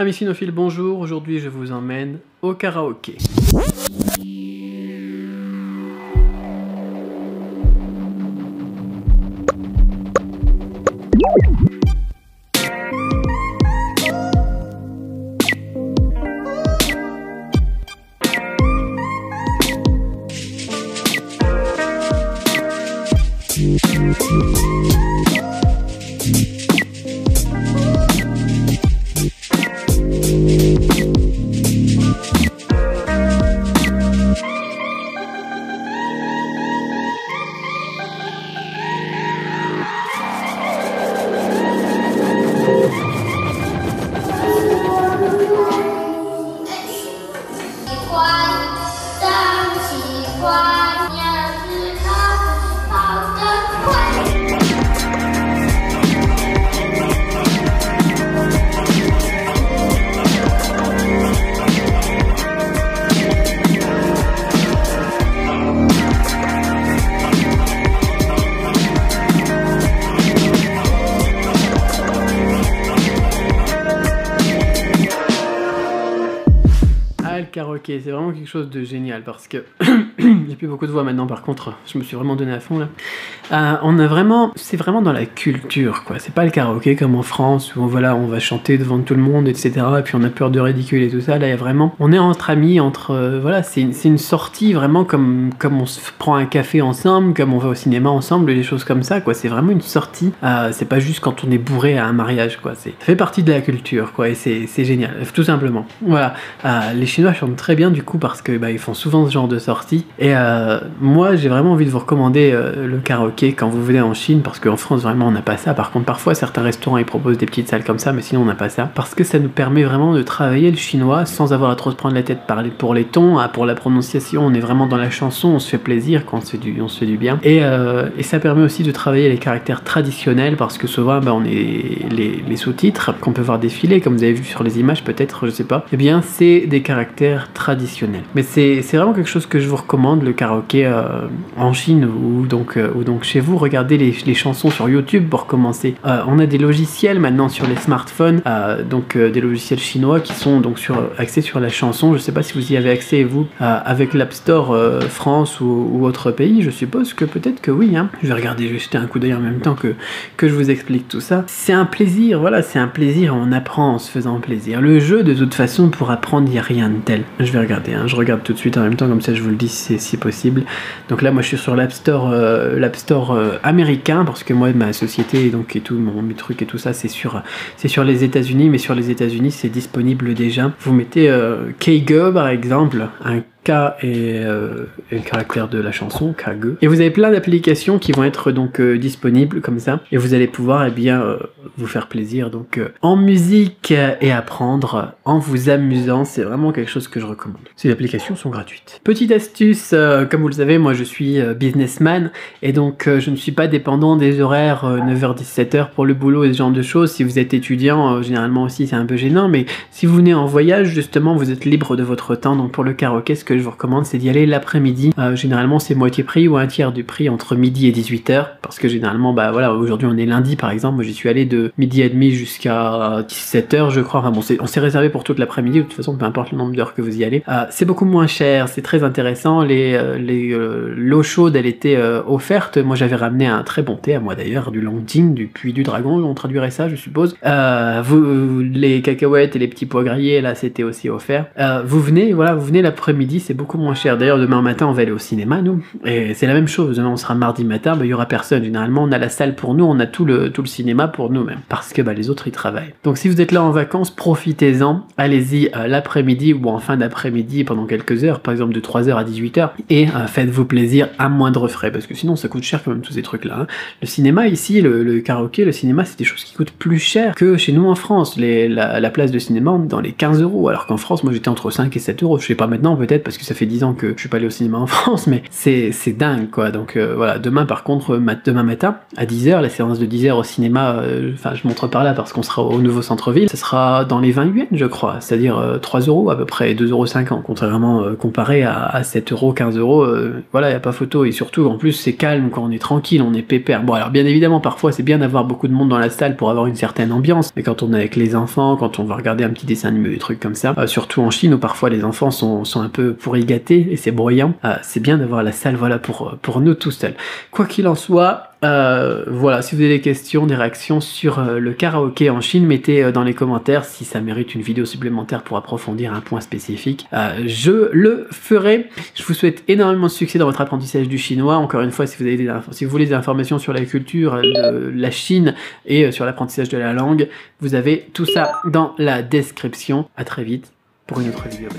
Amis cinophiles, bonjour, aujourd'hui je vous emmène au karaoké. Le karaoké, c'est vraiment quelque chose de génial parce que j'ai plus beaucoup de voix maintenant, par contre je me suis vraiment donné à fond là. C'est vraiment dans la culture quoi, c'est pas le karaoké comme en France où voilà on va chanter devant tout le monde etc et puis on a peur de ridicule et tout ça. Là il y a vraiment, on est entre amis, voilà c'est une sortie vraiment comme on se prend un café ensemble, comme on va au cinéma ensemble, des choses comme ça quoi, c'est vraiment une sortie, c'est pas juste quand on est bourré à un mariage quoi, ça fait partie de la culture quoi et c'est génial, tout simplement. Voilà, les Chinois chantent très bien du coup parce que ils font souvent ce genre de sortie et moi j'ai vraiment envie de vous recommander le karaoké quand vous venez en Chine parce qu'en France vraiment on n'a pas ça. Par contre parfois certains restaurants ils proposent des petites salles comme ça mais sinon on n'a pas ça parce que ça nous permet vraiment de travailler le chinois sans avoir à trop se prendre la tête pour les tons, pour la prononciation. On est vraiment dans la chanson, on se fait plaisir quand on se fait du bien et ça permet aussi de travailler les caractères traditionnels parce que souvent on est les sous-titres qu'on peut voir défiler comme vous avez vu sur les images peut-être, je sais pas, et bien c'est des caractères traditionnels. Mais c'est vraiment quelque chose que je vous recommande, le karaoké en Chine ou donc chez vous. Regardez les chansons sur YouTube pour commencer. On a des logiciels maintenant sur les smartphones, des logiciels chinois qui sont donc axés sur la chanson. Je sais pas si vous y avez accès vous avec l'App Store France ou autre pays. Je suppose que peut-être que oui. Je vais regarder, je vais jeter un coup d'œil en même temps que je vous explique tout ça. C'est un plaisir, voilà, c'est un plaisir. On apprend en se faisant plaisir. Le jeu de toute façon pour apprendre il n'y a rien de tel. Je vais regarder, je regarde tout de suite en même temps comme ça je vous le dis si possible. Donc là moi je suis sur l'App Store américain parce que moi ma société donc et tout mes trucs et tout ça c'est sur les États-Unis, mais sur les États-Unis c'est disponible déjà. Vous mettez Kage par exemple, un K et le caractère de la chanson, Kage. Et vous avez plein d'applications qui vont être donc disponibles comme ça. Et vous allez pouvoir vous faire plaisir donc en musique et apprendre en vous amusant. C'est vraiment quelque chose que je recommande. Ces applications sont gratuites. Petite astuce, comme vous le savez, moi je suis businessman et donc je ne suis pas dépendant des horaires 9h-17h pour le boulot et ce genre de choses. Si vous êtes étudiant, généralement aussi c'est un peu gênant, mais si vous venez en voyage, justement, vous êtes libre de votre temps. Donc pour le karaoké, ce que je vous recommande, c'est d'y aller l'après-midi. Généralement, c'est moitié prix ou un tiers du prix entre midi et 18h. Parce que généralement, voilà, aujourd'hui on est lundi par exemple. Moi j'y suis allé de midi et demi jusqu'à 17h, je crois. Enfin bon, on s'est réservé pour toute l'après-midi. De toute façon, peu importe le nombre d'heures que vous y allez. C'est beaucoup moins cher, c'est très intéressant. L'eau chaude, elle était offerte. Moi j'avais ramené un très bon thé à moi d'ailleurs, du Longting, du Puy du Dragon, on traduirait ça, je suppose. Les cacahuètes et les petits pois grillés, là, c'était aussi offert. Vous venez l'après-midi, c'est beaucoup moins cher. D'ailleurs, demain matin, on va aller au cinéma, nous. Et c'est la même chose. Demain, on sera mardi matin, il y aura personne. Généralement, on a la salle pour nous, on a tout le cinéma pour nous-mêmes. Parce que les autres, ils travaillent. Donc, si vous êtes là en vacances, profitez-en. Allez-y l'après-midi ou en fin d'après-midi pendant quelques heures, par exemple de 3h à 18h. Et faites-vous plaisir à moindre frais. Parce que sinon, ça coûte cher quand même, tous ces trucs-là. Le cinéma, ici, le karaoké, le cinéma, c'est des choses qui coûtent plus cher que chez nous en France. La place de cinéma, on est dans les 15 €. Alors qu'en France, moi, j'étais entre 5 et 7 €. Je sais pas maintenant, peut-être, parce que ça fait 10 ans que je suis pas allé au cinéma en France, mais c'est dingue quoi. Donc voilà, demain par contre, demain matin à 10h, la séance de 10h au cinéma, enfin je montre par là parce qu'on sera au nouveau centre-ville, ça sera dans les 20 yuan je crois, c'est-à-dire 3 € à peu près, 2,50 €, contrairement comparé à 7 €, 15 €, voilà, y a pas photo, et surtout en plus c'est calme quand on est tranquille, on est pépère. Bon alors bien évidemment parfois c'est bien d'avoir beaucoup de monde dans la salle pour avoir une certaine ambiance, mais quand on est avec les enfants, quand on va regarder un petit dessin animé, des trucs comme ça, surtout en Chine où parfois les enfants sont un peu pourri gâtés et c'est bruyant, c'est bien d'avoir la salle voilà pour nous tout seuls. Quoi qu'il en soit, voilà, si vous avez des questions, des réactions sur le karaoké en Chine, mettez dans les commentaires si ça mérite une vidéo supplémentaire pour approfondir un point spécifique. Je le ferai. Je vous souhaite énormément de succès dans votre apprentissage du chinois. Encore une fois, si vous voulez des informations sur la culture de la Chine et sur l'apprentissage de la langue, vous avez tout ça dans la description. À très vite pour une autre vidéo.